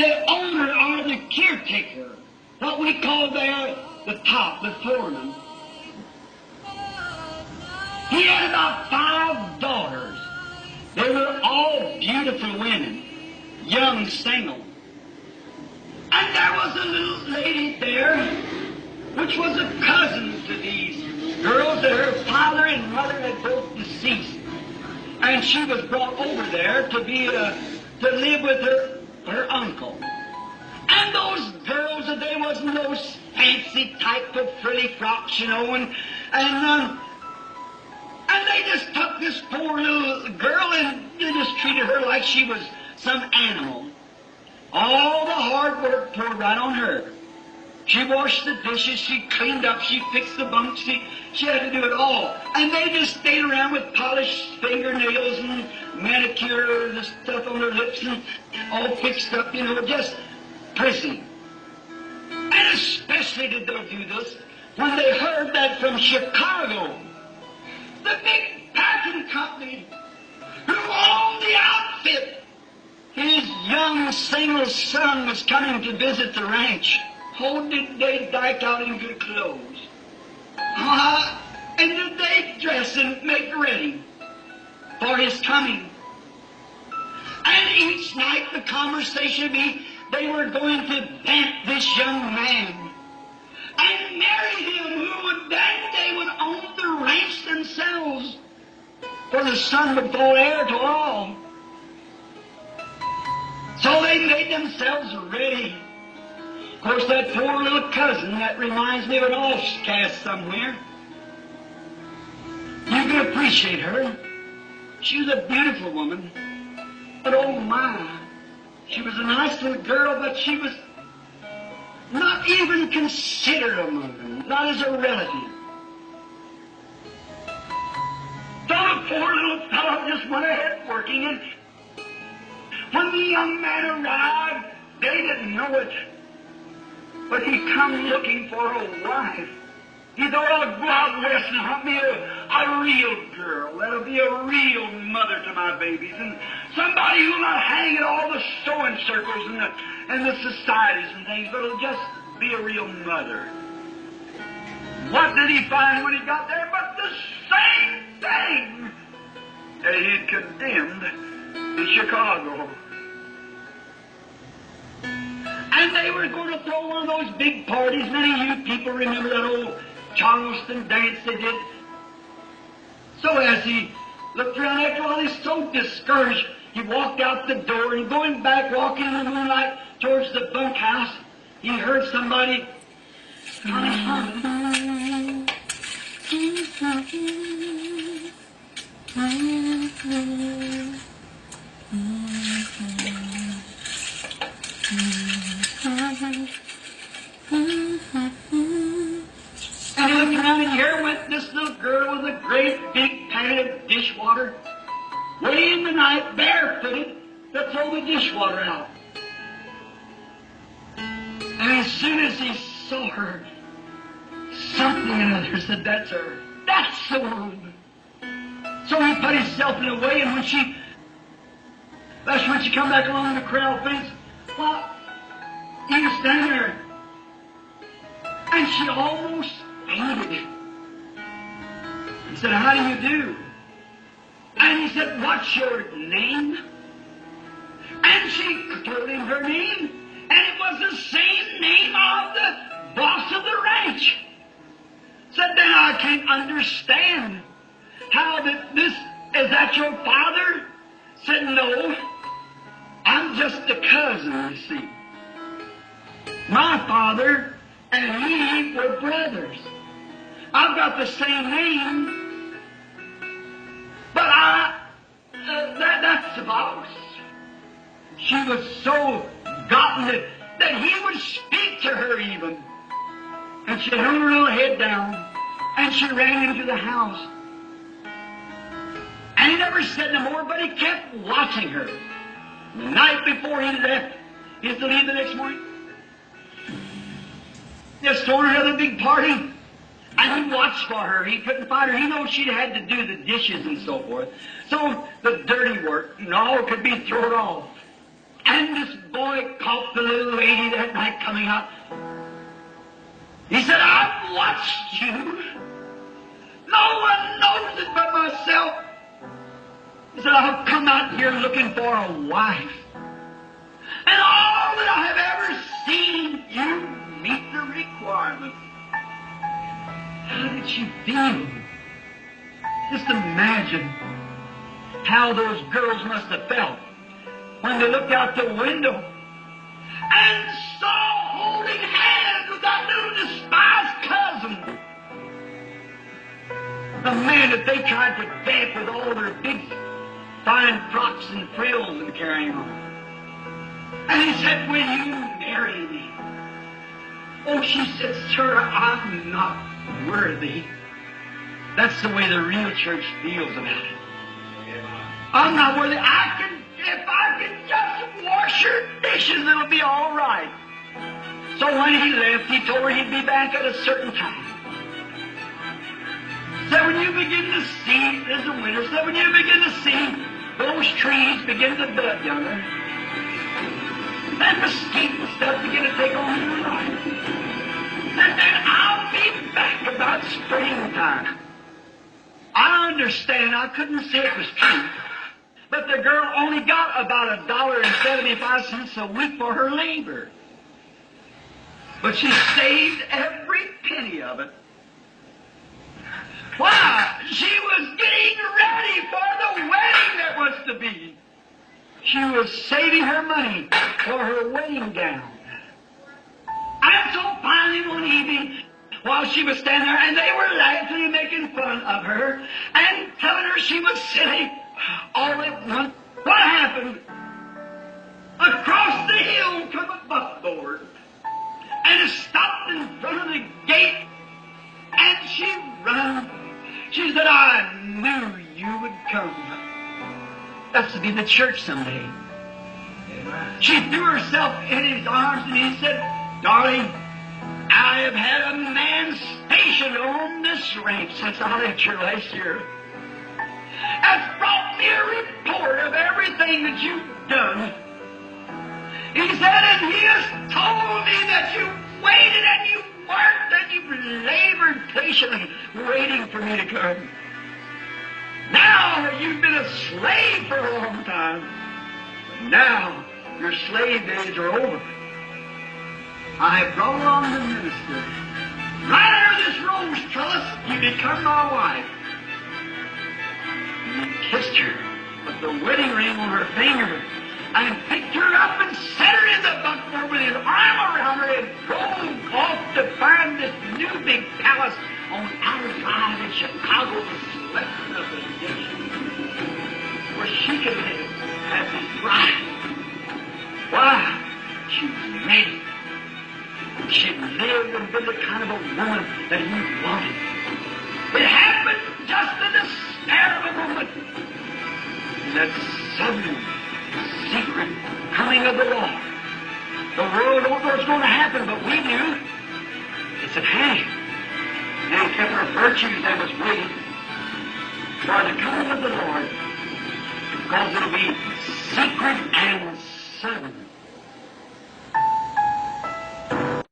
the owner or the caretaker, what we call there the top, the foreman. He had about 5 daughters. They were all beautiful women, young, single. And there was a little lady there, which was a cousin to these girls, that her father and mother had both deceased. And she was brought over there to live with her uncle. And those girls, they wasn't those fancy type of frilly frocks, you know, and they just took this poor little girl and they just treated her like she was some animal. All the hard work poured right on her. She washed the dishes, she cleaned up, she fixed the bunks, she had to do it all. And they just stayed around with polished fingernails and manicure and stuff on their lips and all fixed up, you know, just prissy. And especially did they do this when they heard that from Chicago, the big packing company who owned the outfit, his young single son was coming to visit the ranch. Oh, did they dike out in good clothes? And did they dress and make ready for his coming? And each night the conversation would be they were going to pant this young man and marry him, who would then they would own the ranch themselves, for the son would fall heir to all. So they made themselves ready. Of course, that poor little cousin, that reminds me of an offcast somewhere. You can appreciate her. She was a beautiful woman. But oh my, she was a nice little girl, but she was not even considered among them, not as a relative. So the poor little fellow just went ahead working, and when the young man arrived, they didn't know it. But he come looking for a wife. He thought, I'll go out west and hunt me a real girl. That'll be a real mother to my babies. And somebody who'll not hang at all the sewing circles and the societies and things, but will just be a real mother. What did he find when he got there but the same thing that he had condemned in Chicago? And they were going to throw one of those big parties. Many of you people remember that old Charleston dance they did. So as he looked around after all, he's so discouraged, he walked out the door, and going back, walking in the moonlight towards the bunkhouse, he heard somebody kind of humming. And he looked around, and here went this little girl with a great big pan of dishwater, way in the night, barefooted, to throw the dishwater out. And as soon as he saw her, something or other said, that's her. That's the one. So he put himself in a way, and that's when she come back along the corral fence, well, he was standing there, and she almost fainted. He said, how do you do? And he said, what's your name? And she told him her name, and it was the same name of the boss of the ranch. Said, then I can't understand how is that your father? Said, no, I'm just a cousin, you see. My father and he were brothers. I've got the same name, but that's the boss. She was so gotten that he would speak to her even. And she hung her little head down, and she ran into the house. And he never said no more, but he kept watching her. The night before he left, he was to leave the next morning. Just thrown her another big party, and he watched for her. He couldn't find her. He knew she'd had to do the dishes and so forth. So the dirty work and all could be thrown off. And this boy caught the little lady that night coming out. He said, I've watched you. No one knows it but myself. He said, I've come out here looking for a wife. And all that I have ever seen, you meet the requirements. How did she feel? Just imagine how those girls must have felt when they looked out the window and saw holding hands with that little despised cousin. The man that they tried to deck with all their big fine frocks and frills and carrying on. And he said, will you marry me? Oh, she said, sir, I'm not worthy. That's the way the real church feels about it. I'm not worthy. If I can just wash your dishes, it'll be all right. So when he left, he told her he'd be back at a certain time. So when you begin to see, there's a winter, so when you begin to see those trees begin to bud younger, and mesquite and stuff begin to take on new life, and then I'll be back about springtime. I understand, I couldn't say it was true, but the girl only got about $1.75 a week for her labor. But she saved every penny of it. Why? She was getting ready for the wedding that was to be. She was saving her money for her wedding gown. And so finally one evening, while she was standing there, and they were laughing and making fun of her, and telling her she was silly, all at once, what happened? Across the hill come a buckboard, and it stopped in front of the gate, and she ran. She said, I knew you would come. That's to be the church someday. She threw herself in his arms, and he said, darling, I have had a man stationed on this ranch since I left here last year. Has brought me a report of everything that you've done. He said, and he has told me that you waited and you worked and you've labored patiently waiting for me to come. Now you've been a slave for a long time. Now your slave days are over. I have brought along the minister. Right under this rose trellis, you become my wife. And he kissed her, put the wedding ring on her finger, and picked her up and set her in the buckboard with his arm around her and drove off to find this new big palace on our side in Chicago, the selection of the nation, where she could live as his bride. Why? She was ready. She lived and been the kind of a woman that he wanted. It happened just in the spare of a moment. And that sudden, secret coming of the Lord. The world don't know what's going to happen, but we do. It's at hand. And kept her virtues that was waiting for the coming of the Lord, because it'll be secret and sudden.